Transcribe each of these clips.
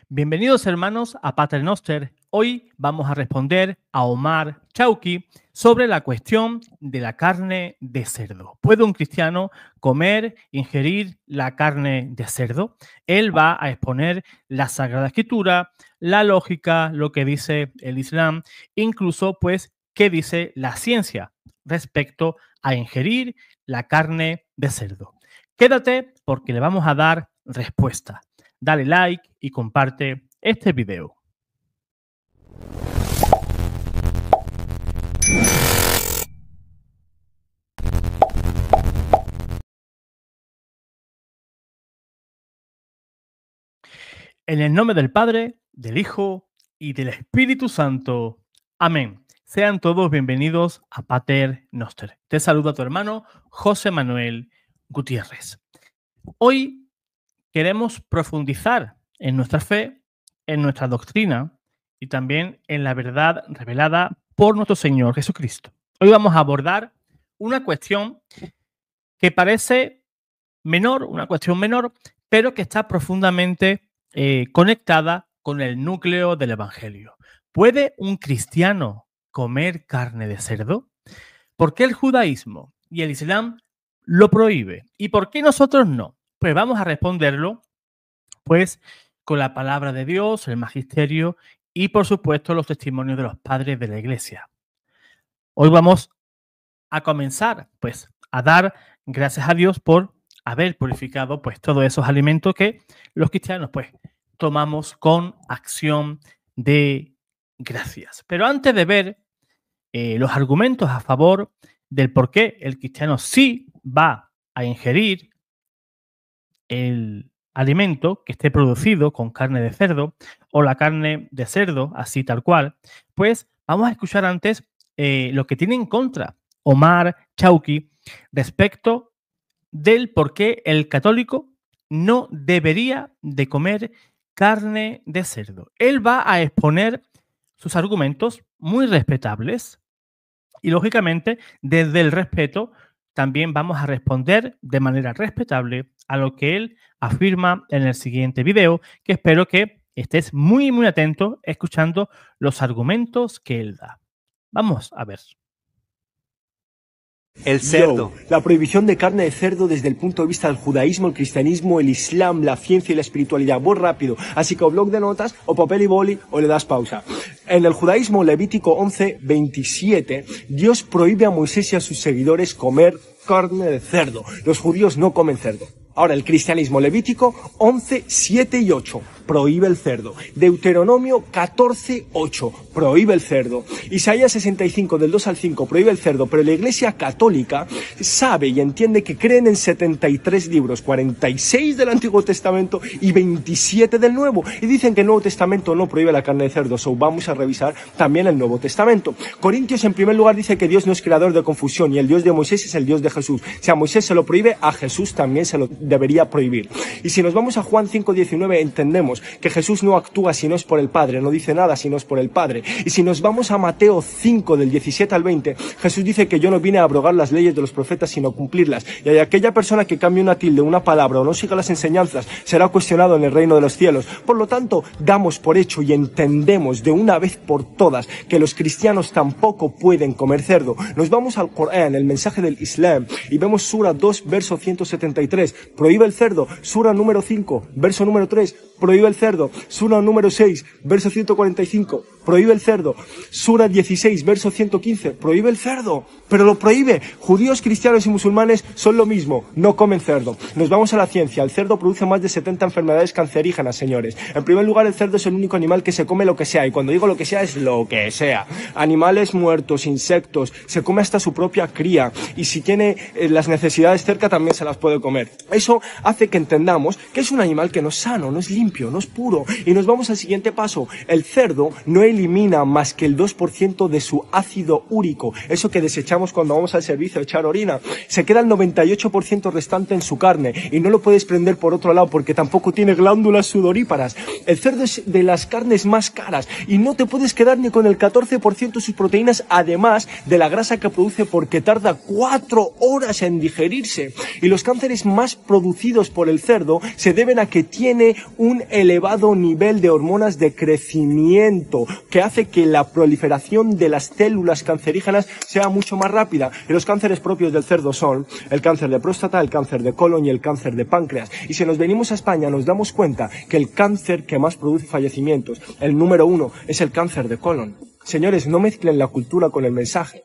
Bienvenidos hermanos a Pater Noster. Hoy vamos a responder a Omar Chauqui sobre la cuestión de la carne de cerdo. ¿Puede un cristiano ingerir la carne de cerdo? Él va a exponer la Sagrada Escritura, la lógica, lo que dice el Islam, incluso pues qué dice la ciencia respecto a ingerir la carne de cerdo. Quédate porque le vamos a dar respuesta. Dale like y comparte este video. En el nombre del Padre, del Hijo y del Espíritu Santo. Amén. Sean todos bienvenidos a Pater Noster. Te saluda tu hermano José Manuel Gutiérrez. Hoy queremos profundizar en nuestra fe, en nuestra doctrina y también en la verdad revelada por nuestro Señor Jesucristo. Hoy vamos a abordar una cuestión que parece menor, una cuestión menor, pero que está profundamente conectada con el núcleo del Evangelio. ¿Puede un cristiano comer carne de cerdo? ¿Por qué el judaísmo y el islam lo prohíbe? ¿Y por qué nosotros no? Pues vamos a responderlo pues con la palabra de Dios, el magisterio y por supuesto los testimonios de los padres de la iglesia. Hoy vamos a comenzar pues a dar gracias a Dios por haber purificado pues todos esos alimentos que los cristianos pues tomamos con acción de gracias. Pero antes de ver los argumentos a favor del por qué el cristiano sí va a ingerir el alimento que esté producido con carne de cerdo o la carne de cerdo, así tal cual, pues vamos a escuchar antes lo que tiene en contra Omar Chauqui respecto del por qué el católico no debería de comer carne de cerdo. Él va a exponer sus argumentos muy respetables y, lógicamente, desde el respeto también vamos a responder de manera respetable a lo que él afirma en el siguiente video, que espero que estés muy, muy atento escuchando los argumentos que él da. Vamos a ver. El cerdo. La prohibición de carne de cerdo desde el punto de vista del judaísmo, el cristianismo, el islam, la ciencia y la espiritualidad. Voy rápido, así que o blog de notas, o papel y boli, o le das pausa. En el judaísmo, Levítico 11:27, Dios prohíbe a Moisés y a sus seguidores comer carne de cerdo. Los judíos no comen cerdo. Ahora, el cristianismo, Levítico 11:7 y 8, prohíbe el cerdo. Deuteronomio 14:8, prohíbe el cerdo. Isaías 65, del 2 al 5, prohíbe el cerdo. Pero la Iglesia Católica sabe y entiende que creen en 73 libros, 46 del Antiguo Testamento y 27 del Nuevo. Y dicen que el Nuevo Testamento no prohíbe la carne de cerdo, so vamos a revisar también el Nuevo Testamento. Corintios, en primer lugar, dice que Dios no es creador de confusión y el Dios de Moisés es el Dios de Jesús. Si a Moisés se lo prohíbe, a Jesús también se lo debería prohibir. Y si nos vamos a Juan 5:19, entendemos que Jesús no actúa si no es por el Padre, no dice nada si no es por el Padre. Y si nos vamos a Mateo 5, del 17 al 20, Jesús dice que yo no vine a abrogar las leyes de los profetas, sino cumplirlas. Y hay aquella persona que cambie una tilde, una palabra, o no siga las enseñanzas, será cuestionado en el reino de los cielos. Por lo tanto, damos por hecho y entendemos de una vez por todas que los cristianos tampoco pueden comer cerdo. Nos vamos al Corán, el mensaje del Islam, y vemos Sura 2, verso 173, prohíbe el cerdo. Sura número 5, verso número 3, prohíbe el cerdo. Sura número 6, verso 145, prohíbe el cerdo. Sura 16, verso 115, prohíbe el cerdo. Pero lo prohíbe. Judíos, cristianos y musulmanes son lo mismo, no comen cerdo. Nos vamos a la ciencia. El cerdo produce más de 70 enfermedades cancerígenas, señores. En primer lugar, el cerdo es el único animal que se come lo que sea. Y cuando digo lo que sea, es lo que sea. Animales muertos, insectos, se come hasta su propia cría. Y si tiene las necesidades cerca, también se las puede comer. Eso hace que entendamos que es un animal que no es sano, no es limpio, no es puro. Y nos vamos al siguiente paso. El cerdo no elimina más que el 2% de su ácido úrico, eso que desechamos cuando vamos al servicio a echar orina. Se queda el 98% restante en su carne y no lo puedes prender por otro lado porque tampoco tiene glándulas sudoríparas. El cerdo es de las carnes más caras y no te puedes quedar ni con el 14% de sus proteínas, además de la grasa que produce, porque tarda 4 horas en digerirse. Y los cánceres más producidos por el cerdo se deben a que tiene un elevado nivel de hormonas de crecimiento que hace que la proliferación de las células cancerígenas sea mucho más rápida. Y los cánceres propios del cerdo son el cáncer de próstata, el cáncer de colon y el cáncer de páncreas. Y si nos venimos a España nos damos cuenta que el cáncer que más produce fallecimientos, el número 1, es el cáncer de colon. Señores, no mezclen la cultura con el mensaje.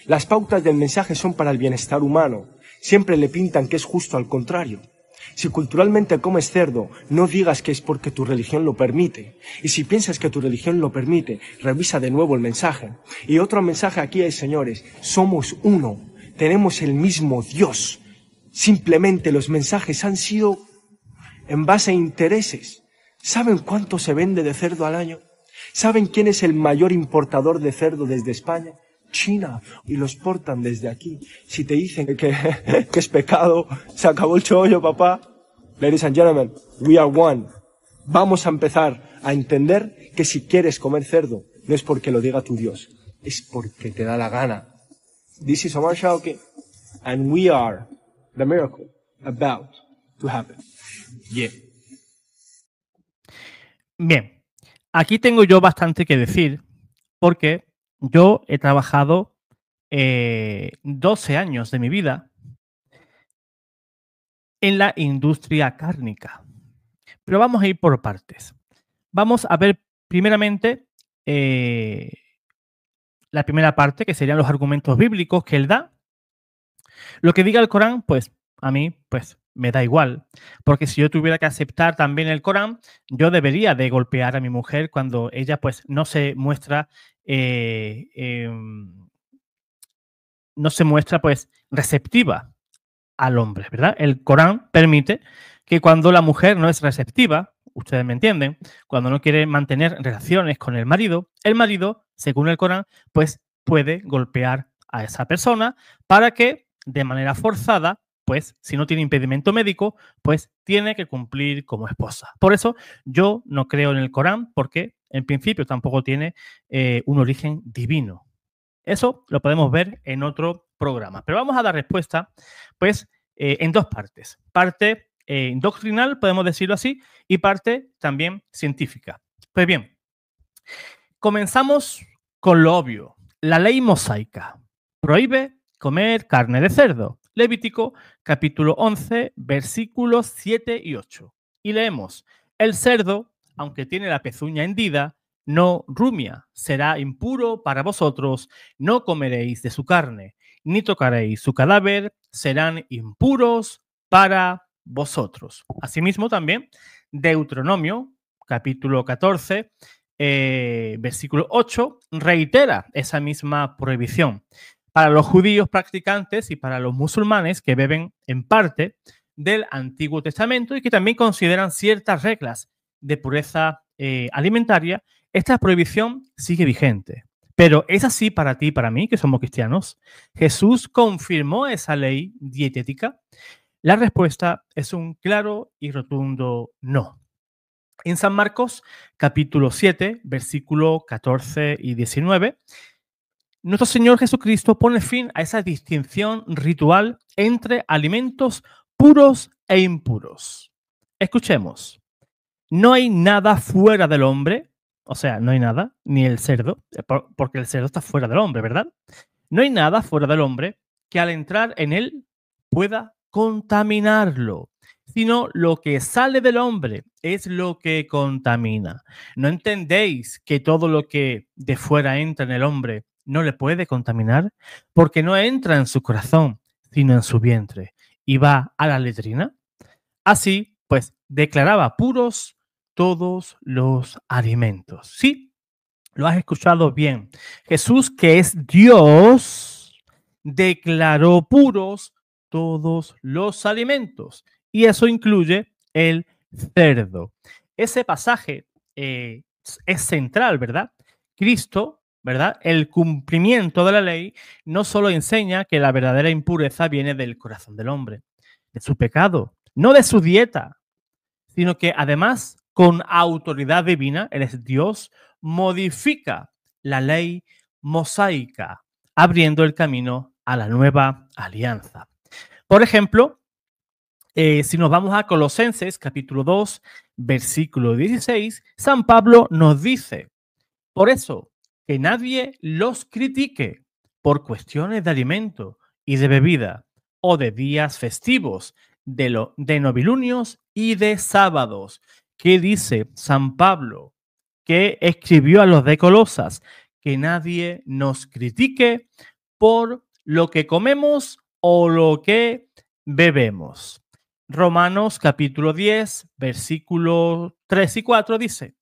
Las pautas del mensaje son para el bienestar humano. Siempre le pintan que es justo al contrario. Si culturalmente comes cerdo, no digas que es porque tu religión lo permite. Y si piensas que tu religión lo permite, revisa de nuevo el mensaje. Y otro mensaje aquí es, señores, somos uno. Tenemos el mismo Dios. Simplemente los mensajes han sido en base a intereses. ¿Saben cuánto se vende de cerdo al año? ¿Saben quién es el mayor importador de cerdo desde España? China, y los portan desde aquí. Si te dicen que es pecado, se acabó el chollo, papá. Ladies and gentlemen, we are one. Vamos a empezar a entender que si quieres comer cerdo, no es porque lo diga tu Dios, es porque te da la gana. This is Omar Shauki, and we are the miracle about to happen. Yeah. Bien, aquí tengo yo bastante que decir porque yo he trabajado 12 años de mi vida en la industria cárnica. Pero vamos a ir por partes. Vamos a ver primeramente la primera parte, que serían los argumentos bíblicos que él da. Lo que diga el Corán, pues a mí pues me da igual, porque si yo tuviera que aceptar también el Corán, yo debería de golpear a mi mujer cuando ella pues no se muestra pues receptiva al hombre, ¿verdad? El Corán permite que cuando la mujer no es receptiva, ustedes me entienden, cuando no quiere mantener relaciones con el marido, según el Corán, pues puede golpear a esa persona para que de manera forzada, pues si no tiene impedimento médico, pues tiene que cumplir como esposa. Por eso yo no creo en el Corán, porque en principio tampoco tiene un origen divino. Eso lo podemos ver en otro programa. Pero vamos a dar respuesta, pues, en dos partes. Parte doctrinal, podemos decirlo así, y parte también científica. Pues bien, comenzamos con lo obvio. La ley mosaica prohíbe comer carne de cerdo. Levítico, capítulo 11, versículos 7 y 8. Y leemos, el cerdo, aunque tiene la pezuña hendida, no rumia, será impuro para vosotros, no comeréis de su carne, ni tocaréis su cadáver, serán impuros para vosotros. Asimismo también, Deuteronomio, capítulo 14, versículo 8, reitera esa misma prohibición para los judíos practicantes y para los musulmanes que beben en parte del Antiguo Testamento y que también consideran ciertas reglas de pureza alimentaria. Esta prohibición sigue vigente. Pero ¿es así para ti y para mí, que somos cristianos? ¿Jesús confirmó esa ley dietética? La respuesta es un claro y rotundo no. En San Marcos, capítulo 7, versículo 14 y 19, nuestro Señor Jesucristo pone fin a esa distinción ritual entre alimentos puros e impuros. Escuchemos. No hay nada fuera del hombre, o sea, no hay nada, ni el cerdo, porque el cerdo está fuera del hombre, ¿verdad? No hay nada fuera del hombre que al entrar en él pueda contaminarlo, sino lo que sale del hombre es lo que contamina. ¿No entendéis que todo lo que de fuera entra en el hombre no le puede contaminar? Porque no entra en su corazón, sino en su vientre, y va a la letrina. Así, pues, declaraba puros todos los alimentos. Sí, lo has escuchado bien. Jesús, que es Dios, declaró puros todos los alimentos. Y eso incluye el cerdo. Ese pasaje es central, ¿verdad? Cristo, ¿verdad? El cumplimiento de la ley no solo enseña que la verdadera impureza viene del corazón del hombre, de su pecado, no de su dieta, sino que además, con autoridad divina, Él es Dios, modifica la ley mosaica, abriendo el camino a la nueva alianza. Por ejemplo, si nos vamos a Colosenses capítulo 2, versículo 16, San Pablo nos dice, por eso, que nadie los critique por cuestiones de alimento y de bebida, o de días festivos, de novilunios y de sábados. ¿Qué dice San Pablo? Que escribió a los de Colosas, que nadie nos critique por lo que comemos o lo que bebemos. Romanos capítulo 10, versículos 3 y 4 dice,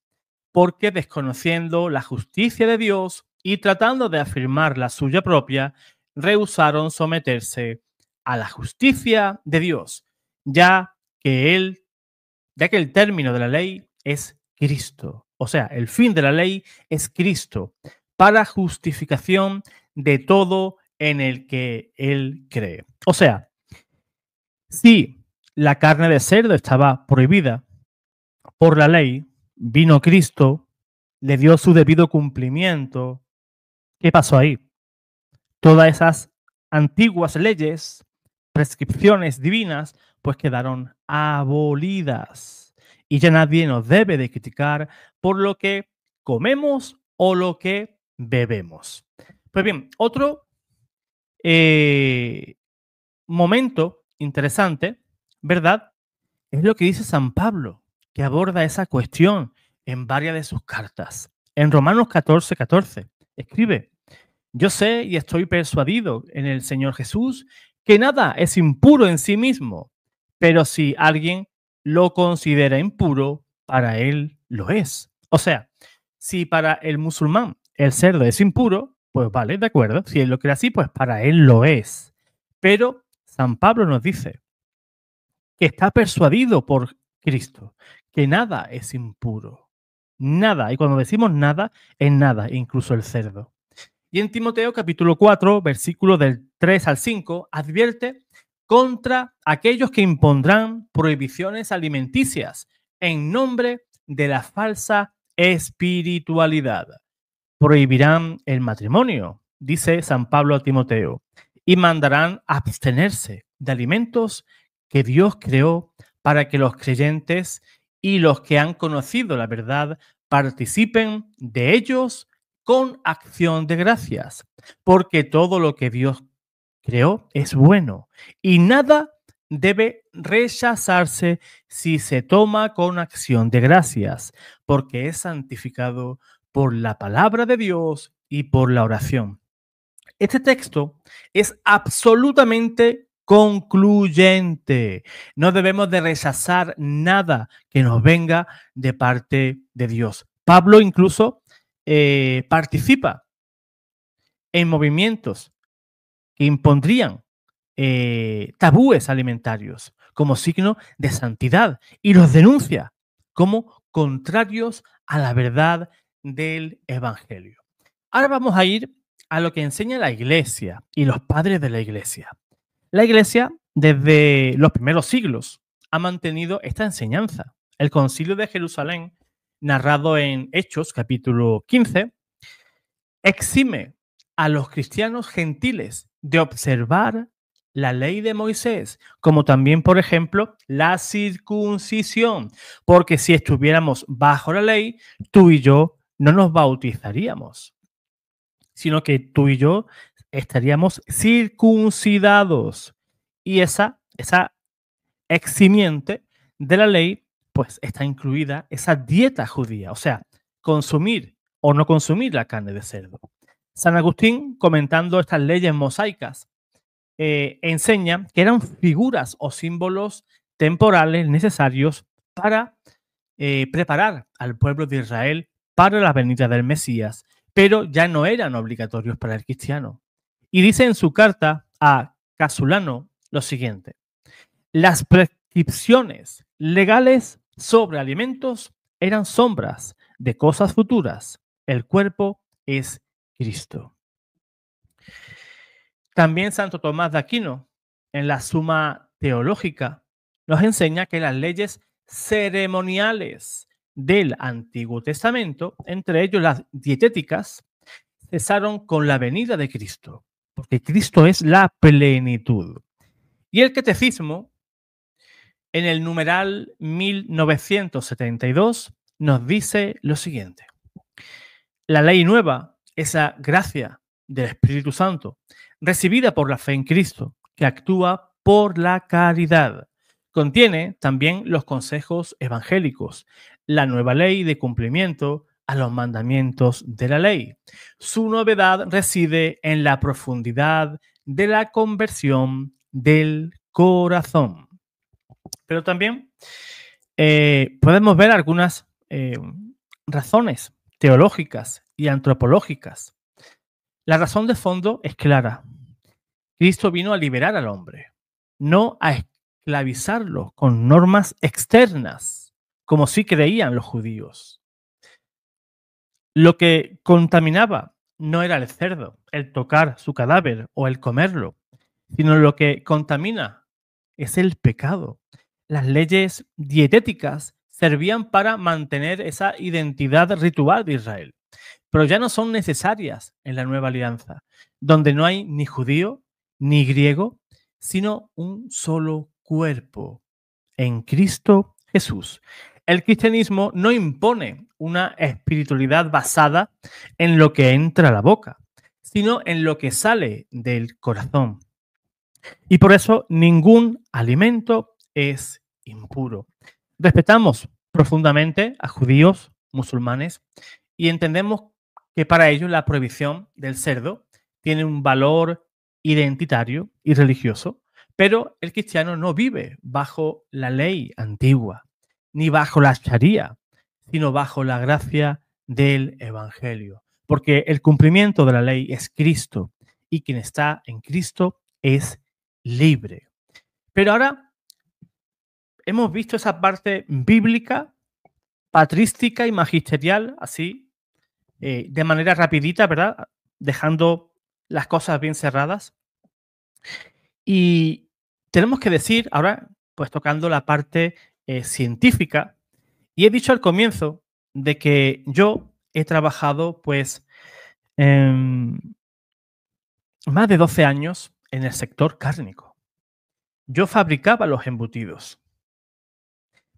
porque desconociendo la justicia de Dios y tratando de afirmar la suya propia, rehusaron someterse a la justicia de Dios, ya que el término de la ley es Cristo. O sea, el fin de la ley es Cristo para justificación de todo en el que él cree. O sea, si la carne de cerdo estaba prohibida por la ley, vino Cristo, le dio su debido cumplimiento. ¿Qué pasó ahí? Todas esas antiguas leyes, prescripciones divinas, pues quedaron abolidas. Y ya nadie nos debe de criticar por lo que comemos o lo que bebemos. Pues bien, otro momento interesante, ¿verdad? Es lo que dice San Pablo, que aborda esa cuestión en varias de sus cartas. En Romanos 14, 14, escribe, yo sé y estoy persuadido en el Señor Jesús que nada es impuro en sí mismo, pero si alguien lo considera impuro, para él lo es. O sea, si para el musulmán el cerdo es impuro, pues vale, de acuerdo. Si él lo cree así, pues para él lo es. Pero San Pablo nos dice que está persuadido por Cristo, que nada es impuro. Nada. Y cuando decimos nada, es nada, incluso el cerdo. Y en Timoteo capítulo 4, versículos del 3 al 5, advierte contra aquellos que impondrán prohibiciones alimenticias en nombre de la falsa espiritualidad. Prohibirán el matrimonio, dice San Pablo a Timoteo, y mandarán abstenerse de alimentos que Dios creó para que los creyentes y los que han conocido la verdad participen de ellos con acción de gracias, porque todo lo que Dios creó es bueno y nada debe rechazarse si se toma con acción de gracias, porque es santificado por la palabra de Dios y por la oración. Este texto es absolutamente concluyente. No debemos de rechazar nada que nos venga de parte de Dios. Pablo incluso participa en movimientos que impondrían tabúes alimentarios como signo de santidad y los denuncia como contrarios a la verdad del Evangelio. Ahora vamos a ir a lo que enseña la Iglesia y los padres de la Iglesia. La Iglesia, desde los primeros siglos, ha mantenido esta enseñanza. El Concilio de Jerusalén, narrado en Hechos, capítulo 15, exime a los cristianos gentiles de observar la ley de Moisés, como también, por ejemplo, la circuncisión, porque si estuviéramos bajo la ley, tú y yo no nos bautizaríamos, sino que tú y yo estaríamos circuncidados. Y esa eximiente de la ley, pues está incluida esa dieta judía, o sea, consumir o no consumir la carne de cerdo. San Agustín, comentando estas leyes mosaicas, enseña que eran figuras o símbolos temporales necesarios para preparar al pueblo de Israel para la venida del Mesías, pero ya no eran obligatorios para el cristiano. Y dice en su carta a Casulano lo siguiente: las prescripciones legales sobre alimentos eran sombras de cosas futuras. El cuerpo es Cristo. También Santo Tomás de Aquino, en la Suma Teológica, nos enseña que las leyes ceremoniales del Antiguo Testamento, entre ellos las dietéticas, cesaron con la venida de Cristo, porque Cristo es la plenitud. Y el Catecismo, en el numeral 1972, nos dice lo siguiente: la ley nueva, esa gracia del Espíritu Santo, recibida por la fe en Cristo, que actúa por la caridad, contiene también los consejos evangélicos, la nueva ley de cumplimiento a los mandamientos de la ley. Su novedad reside en la profundidad de la conversión del corazón. Pero también podemos ver algunas razones teológicas y antropológicas. La razón de fondo es clara. Cristo vino a liberar al hombre, no a esclavizarlo con normas externas, como sí creían los judíos. Lo que contaminaba no era el cerdo, el tocar su cadáver o el comerlo, sino lo que contamina es el pecado. Las leyes dietéticas servían para mantener esa identidad ritual de Israel, pero ya no son necesarias en la nueva alianza, donde no hay ni judío ni griego, sino un solo cuerpo en Cristo Jesús. El cristianismo no impone una espiritualidad basada en lo que entra a la boca, sino en lo que sale del corazón. Y por eso ningún alimento es impuro. Respetamos profundamente a judíos, musulmanes, y entendemos que para ellos la prohibición del cerdo tiene un valor identitario y religioso, pero el cristiano no vive bajo la ley antigua, ni bajo la sharía, sino bajo la gracia del evangelio, porque el cumplimiento de la ley es Cristo, y quien está en Cristo es libre. Pero ahora hemos visto esa parte bíblica, patrística y magisterial, así, de manera rapidita, ¿verdad? Dejando las cosas bien cerradas. Y tenemos que decir, ahora, pues tocando la parte científica, y he dicho al comienzo de que yo he trabajado, pues, más de 12 años en el sector cárnico. Yo fabricaba los embutidos.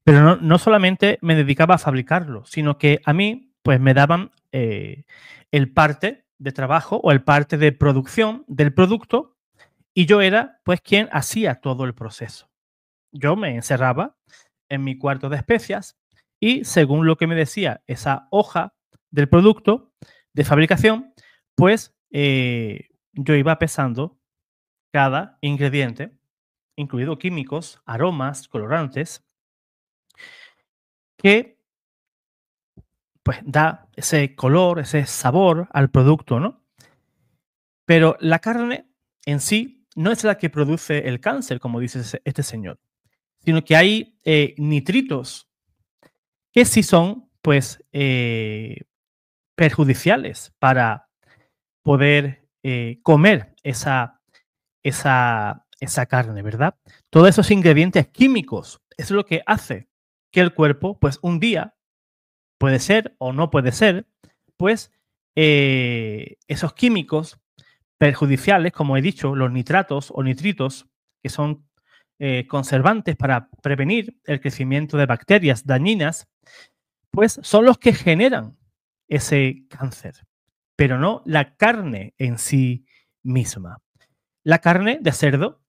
Pero no solamente me dedicaba a fabricarlo, sino que a mí pues me daban el parte de trabajo o el parte de producción del producto y yo era pues quien hacía todo el proceso. Yo me encerraba en mi cuarto de especias y según lo que me decía esa hoja del producto de fabricación, pues yo iba pesando cada ingrediente, incluido químicos, aromas, colorantes, que pues da ese color, ese sabor al producto, ¿no? Pero la carne en sí no es la que produce el cáncer, como dice este señor, sino que hay nitritos que sí son, pues, perjudiciales para poder comer esa carne, ¿verdad? Todos esos ingredientes químicos es lo que hace que el cuerpo, pues, un día puede ser o no puede ser, pues esos químicos perjudiciales, como he dicho, los nitratos o nitritos, que son conservantes para prevenir el crecimiento de bacterias dañinas, pues son los que generan ese cáncer, pero no la carne en sí misma. La carne de cerdo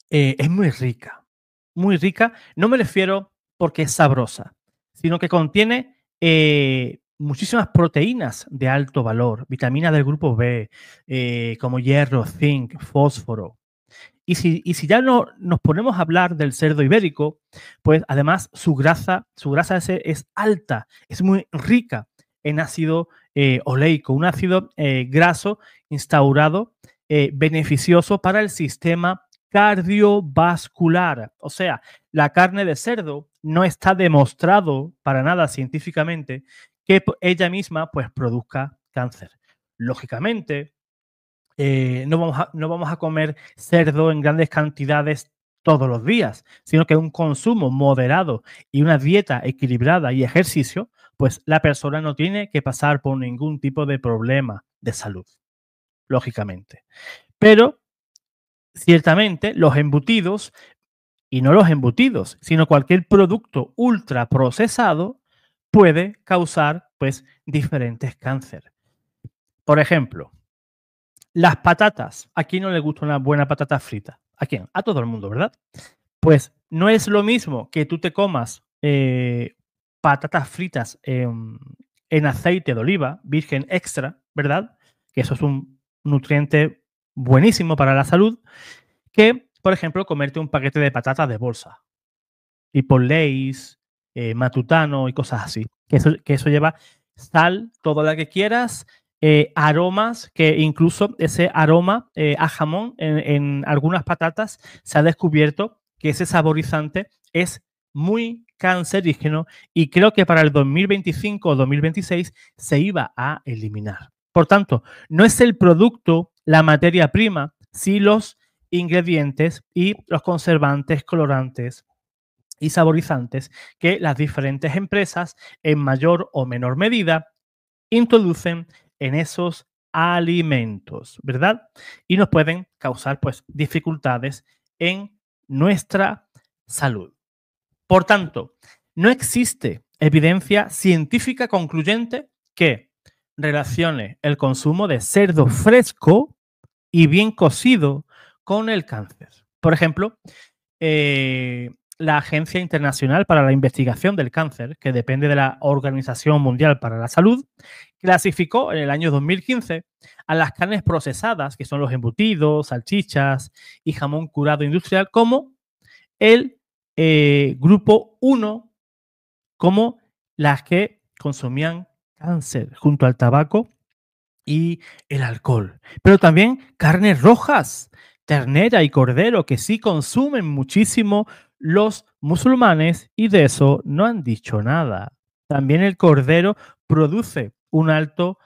es muy rica, muy rica. No me refiero porque es sabrosa, sino que contiene muchísimas proteínas de alto valor, vitaminas del grupo B, como hierro, zinc, fósforo. Y si ya no nos ponemos a hablar del cerdo ibérico, pues además su grasa es alta, es muy rica en ácido oleico, un ácido graso instaurado, beneficioso para el sistema cardiovascular. O sea, la carne de cerdo no está demostrado para nada científicamente que ella misma pues produzca cáncer. Lógicamente, no vamos a comer cerdo en grandes cantidades todos los días, sino que un consumo moderado y una dieta equilibrada y ejercicio, pues la persona no tiene que pasar por ningún tipo de problema de salud, lógicamente. Pero ciertamente los embutidos, y no los embutidos, sino cualquier producto ultraprocesado puede causar pues diferentes cánceres. Por ejemplo, las patatas. ¿A quién no le gusta una buena patata frita? ¿A quién? A todo el mundo, ¿verdad? Pues no es lo mismo que tú te comas patatas fritas en aceite de oliva, virgen extra, ¿verdad? Que eso es un nutriente buenísimo para la salud, que, por ejemplo, comerte un paquete de patatas de bolsa, tipo Lay's, Matutano y cosas así. Que eso lleva sal, todo lo que quieras, aromas, que incluso ese aroma a jamón en algunas patatas se ha descubierto que ese saborizante es muy cancerígeno y creo que para el 2025 o 2026 se iba a eliminar. Por tanto, no es el producto, la materia prima, sí los ingredientes y los conservantes, colorantes y saborizantes que las diferentes empresas en mayor o menor medida introducen en esos alimentos, ¿verdad? Y nos pueden causar pues dificultades en nuestra salud. Por tanto, no existe evidencia científica concluyente que relacione el consumo de cerdo fresco y bien cocido con el cáncer. Por ejemplo, la Agencia Internacional para la Investigación del Cáncer, que depende de la Organización Mundial para la Salud, clasificó en el año 2015 a las carnes procesadas, que son los embutidos, salchichas y jamón curado industrial, como el grupo 1, como las que consumían cáncer, junto al tabaco y el alcohol. Pero también carnes rojas, ternera y cordero, que sí consumen muchísimo los musulmanes y de eso no han dicho nada. También el cordero produce un alto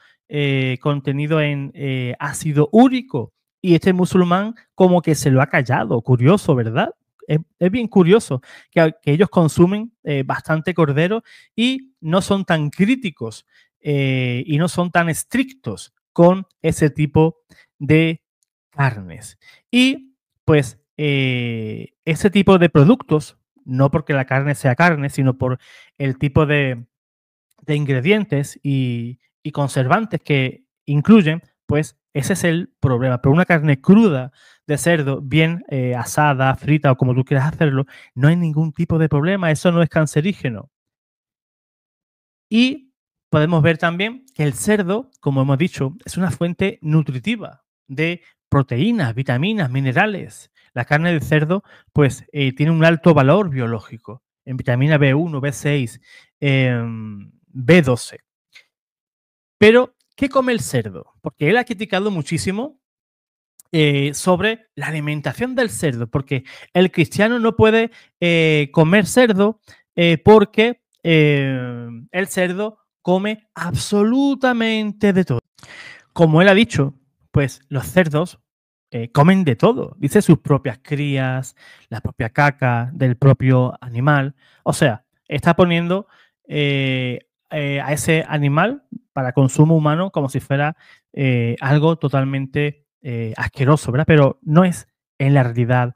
contenido en ácido úrico y este musulmán como que se lo ha callado. Curioso, ¿verdad? Es bien curioso que ellos consumen bastante cordero y no son tan críticos y no son tan estrictos con ese tipo de carnes. Y pues ese tipo de productos, no porque la carne sea carne, sino por el tipo de ingredientes y conservantes que incluyen, pues ese es el problema. Pero una carne cruda de cerdo, bien asada, frita o como tú quieras hacerlo, no hay ningún tipo de problema, eso no es cancerígeno. Y podemos ver también que el cerdo, como hemos dicho, es una fuente nutritiva de proteínas, vitaminas, minerales. La carne de cerdo, pues, tiene un alto valor biológico en vitamina B1, B6, B12. Pero, ¿qué come el cerdo? Porque él ha criticado muchísimo sobre la alimentación del cerdo, porque el cristiano no puede comer cerdo porque el cerdo come absolutamente de todo. Como él ha dicho, pues los cerdos comen de todo. Dice sus propias crías, la propia caca del propio animal. O sea, está poniendo a ese animal para consumo humano como si fuera algo totalmente asqueroso, ¿verdad? Pero no es en la realidad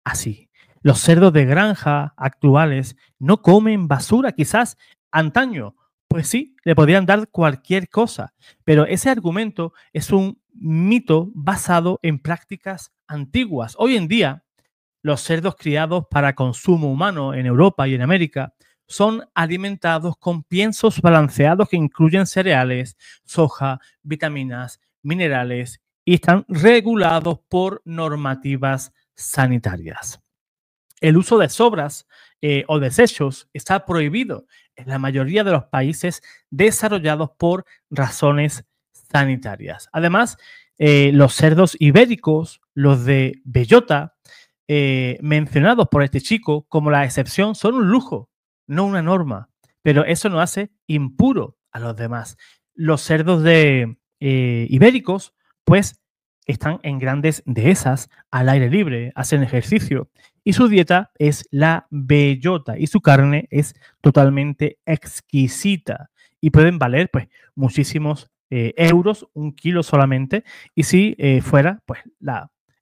así. Los cerdos de granja actuales no comen basura, quizás antaño, pues sí, le podrían dar cualquier cosa, pero ese argumento es un mito basado en prácticas antiguas. Hoy en día, los cerdos criados para consumo humano en Europa y en América son alimentados con piensos balanceados que incluyen cereales, soja, vitaminas, minerales y están regulados por normativas sanitarias. El uso de sobras o desechos está prohibido en la mayoría de los países desarrollados por razones sanitarias. Además, los cerdos ibéricos, los de bellota, mencionados por este chico como la excepción, son un lujo, no una norma. Pero eso no hace impuro a los demás. Los cerdos ibéricos, pues, están en grandes dehesas, al aire libre, hacen ejercicio y su dieta es la bellota y su carne es totalmente exquisita y pueden valer, pues, muchísimos euros, 1 kilo solamente, y si fuera, pues,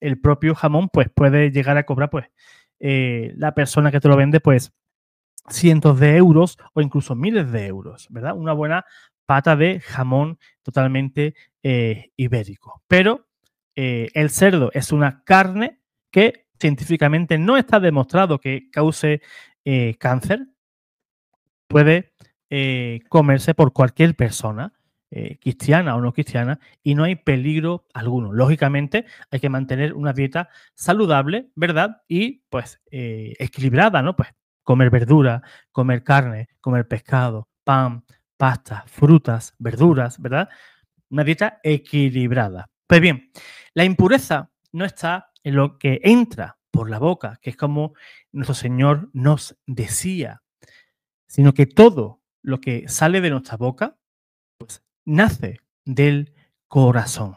el propio jamón, pues, puede llegar a cobrar, pues, la persona que te lo vende, pues, cientos de euros o incluso miles de euros, ¿verdad? Una buena pata de jamón totalmente ibérico. Pero el cerdo es una carne que científicamente no está demostrado que cause cáncer. Puede comerse por cualquier persona, cristiana o no cristiana, y no hay peligro alguno. Lógicamente, hay que mantener una dieta saludable, ¿verdad? Y pues equilibrada, ¿no? Pues comer verdura, comer carne, comer pescado, pan, pasta, frutas, verduras, ¿verdad? Una dieta equilibrada. Pues bien, la impureza no está en lo que entra por la boca, que es como nuestro Señor nos decía, sino que todo lo que sale de nuestra boca, pues nace del corazón.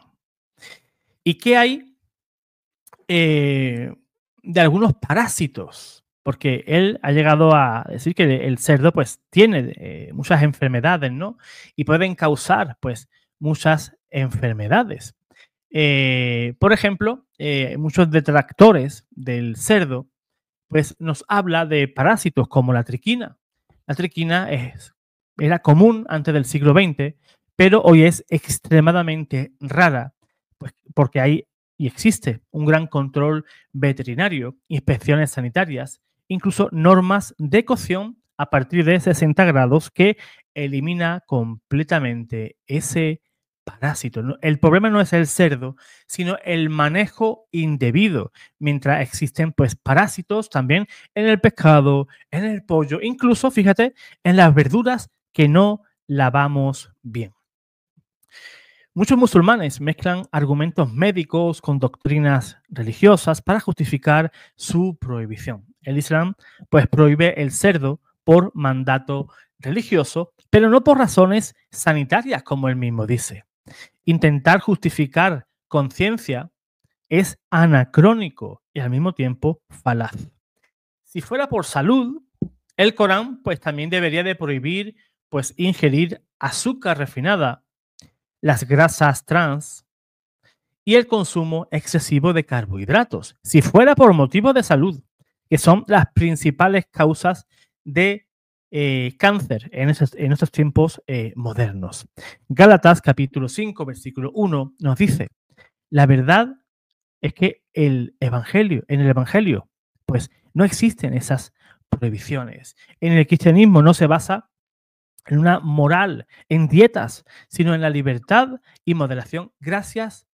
¿Y qué hay de algunos parásitos? Porque él ha llegado a decir que el cerdo pues tiene muchas enfermedades, ¿no? Y pueden causar pues muchas enfermedades. Por ejemplo, muchos detractores del cerdo pues nos habla de parásitos como la triquina. La triquina era común antes del siglo XX, pero hoy es extremadamente rara, pues porque hay y existe un gran control veterinario, inspecciones sanitarias, incluso normas de cocción a partir de 60 grados que elimina completamente ese parásito. El problema no es el cerdo, sino el manejo indebido, mientras existen pues parásitos también en el pescado, en el pollo, incluso, fíjate, en las verduras que no lavamos bien. Muchos musulmanes mezclan argumentos médicos con doctrinas religiosas para justificar su prohibición. El Islam pues prohíbe el cerdo por mandato religioso, pero no por razones sanitarias, como él mismo dice. Intentar justificar conciencia es anacrónico y al mismo tiempo falaz. Si fuera por salud, el Corán pues también debería de prohibir pues ingerir azúcar refinada, las grasas trans y el consumo excesivo de carbohidratos. Si fuera por motivos de salud, que son las principales causas de cáncer en estos tiempos modernos. Gálatas capítulo 5, versículo 1 nos dice, la verdad es que en el Evangelio, pues no existen esas prohibiciones. En el cristianismo no se basa en una moral, en dietas, sino en la libertad y moderación, gracias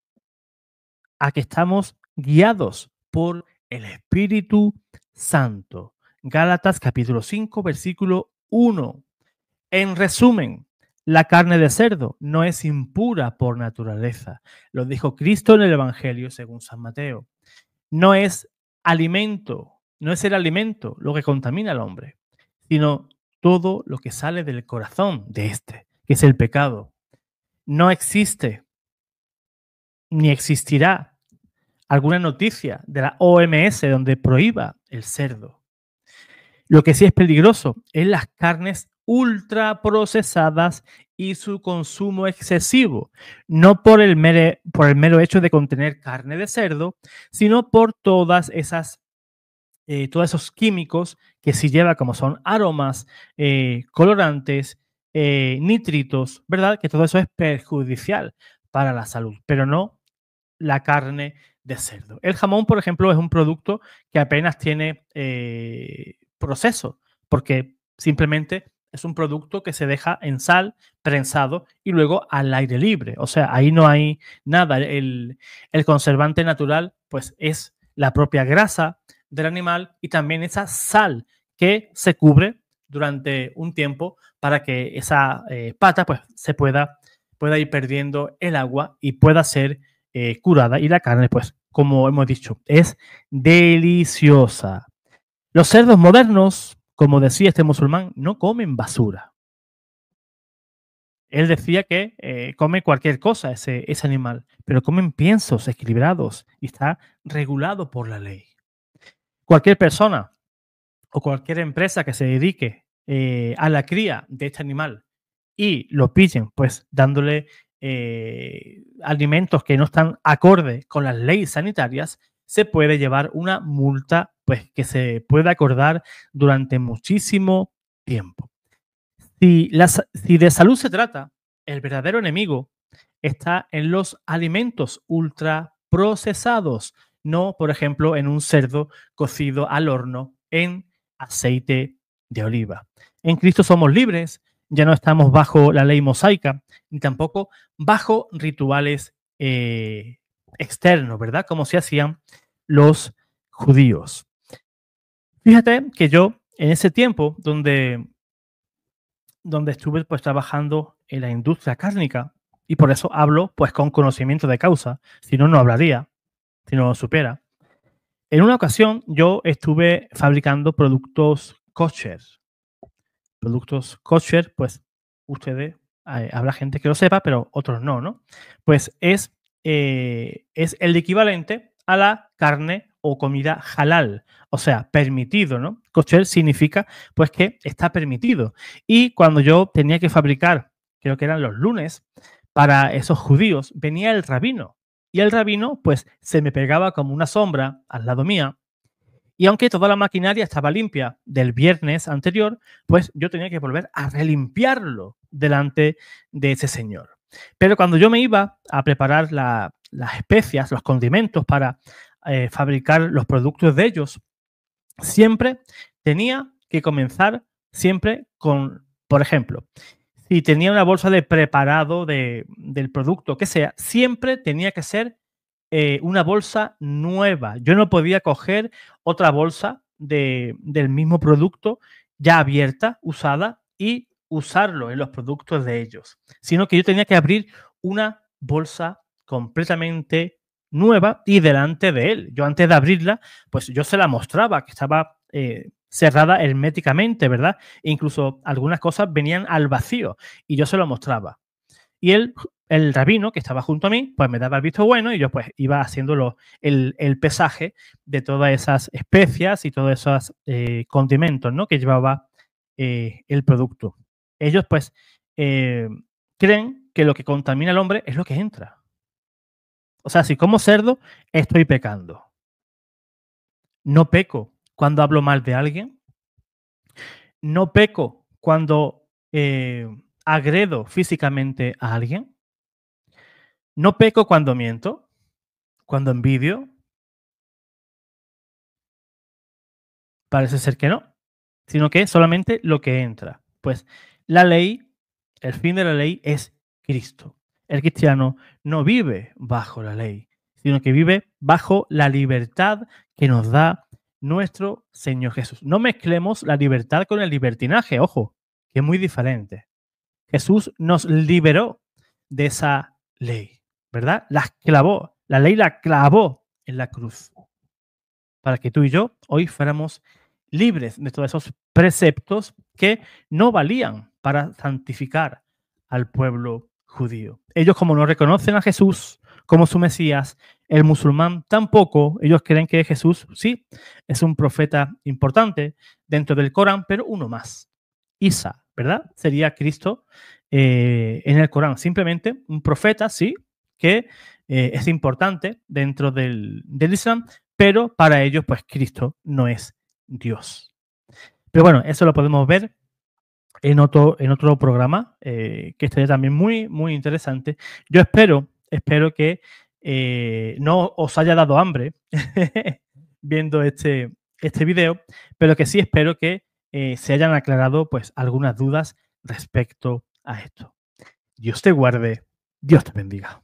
a que estamos guiados por el Espíritu Santo. Gálatas capítulo 5, versículo 1. En resumen, la carne de cerdo no es impura por naturaleza. Lo dijo Cristo en el Evangelio según San Mateo. No es alimento, no es el alimento lo que contamina al hombre, sino todo lo que sale del corazón de este, que es el pecado. No existe ni existirá alguna noticia de la OMS donde prohíba el cerdo. Lo que sí es peligroso es las carnes ultraprocesadas y su consumo excesivo, no por el mero hecho de contener carne de cerdo, sino por todos esos químicos que sí lleva, como son aromas, colorantes, nitritos, ¿verdad? Que todo eso es perjudicial para la salud, pero no la carne de cerdo. El jamón, por ejemplo, es un producto que apenas tiene proceso, porque simplemente es un producto que se deja en sal, prensado y luego al aire libre. O sea, ahí no hay nada. El conservante natural, pues, es la propia grasa del animal y también esa sal que se cubre durante un tiempo para que esa pata, pues, pueda ir perdiendo el agua y pueda ser curada, y la carne, pues, como hemos dicho, es deliciosa. Los cerdos modernos, como decía este musulmán, no comen basura. Él decía que come cualquier cosa ese animal, pero comen piensos equilibrados y está regulado por la ley. Cualquier persona o cualquier empresa que se dedique a la cría de este animal y lo pillen, pues dándole alimentos que no están acorde con las leyes sanitarias, se puede llevar una multa pues que se puede acordar durante muchísimo tiempo. Si de salud se trata, el verdadero enemigo está en los alimentos ultraprocesados, no, por ejemplo, en un cerdo cocido al horno en aceite de oliva. En Cristo somos libres, ya no estamos bajo la ley mosaica, ni tampoco bajo rituales externos, ¿verdad? Como se hacían los judíos. Fíjate que yo, en ese tiempo donde estuve pues trabajando en la industria cárnica, y por eso hablo pues con conocimiento de causa, si no, no hablaría, si no lo supiera. En una ocasión yo estuve fabricando productos kosher. Productos kosher, pues ustedes, habrá gente que lo sepa, pero otros no, ¿no? Pues es el equivalente a la carne o comida halal, o sea, permitido, ¿no? Kosher significa pues que está permitido. Y cuando yo tenía que fabricar, creo que eran los lunes, para esos judíos, venía el rabino. Y el rabino pues se me pegaba como una sombra al lado mía. Y aunque toda la maquinaria estaba limpia del viernes anterior, pues yo tenía que volver a relimpiarlo delante de ese señor. Pero cuando yo me iba a preparar las especias, los condimentos para fabricar los productos de ellos, siempre tenía que comenzar siempre con, por ejemplo, si tenía una bolsa de preparado del producto que sea, siempre tenía que ser una bolsa nueva. Yo no podía coger otra bolsa del mismo producto ya abierta, usada, y usarlo en los productos de ellos, sino que yo tenía que abrir una bolsa completamente nueva y delante de él. Yo antes de abrirla, pues yo se la mostraba, que estaba cerrada herméticamente, ¿verdad? E incluso algunas cosas venían al vacío y yo se lo mostraba. Y el rabino que estaba junto a mí, pues me daba el visto bueno y yo pues iba haciendo el pesaje de todas esas especias y todos esos condimentos, ¿no?, que llevaba el producto. Ellos pues creen que lo que contamina al hombre es lo que entra. O sea, si como cerdo, estoy pecando. No peco cuando hablo mal de alguien. No peco cuando agredo físicamente a alguien. No peco cuando miento, cuando envidio. Parece ser que no, sino que solamente lo que entra. Pues la ley, el fin de la ley es Cristo. El cristiano no vive bajo la ley, sino que vive bajo la libertad que nos da nuestro Señor Jesús. No mezclemos la libertad con el libertinaje, ojo, que es muy diferente. Jesús nos liberó de esa ley, ¿verdad? La clavó, la ley la clavó en la cruz, para que tú y yo hoy fuéramos libres de todos esos preceptos que no valían para santificar al pueblo judío. Ellos, como no reconocen a Jesús como su Mesías, el musulmán tampoco, ellos creen que Jesús sí es un profeta importante dentro del Corán, pero uno más. Isa, ¿verdad? Sería Cristo en el Corán, simplemente un profeta, sí, que es importante dentro del Islam, pero para ellos, pues Cristo no es Dios. Pero bueno, eso lo podemos ver en otro programa, que estaría también muy, muy interesante. Yo espero que no os haya dado hambre viendo este video, pero que sí espero que se hayan aclarado pues algunas dudas respecto a esto. Dios te guarde, Dios te bendiga.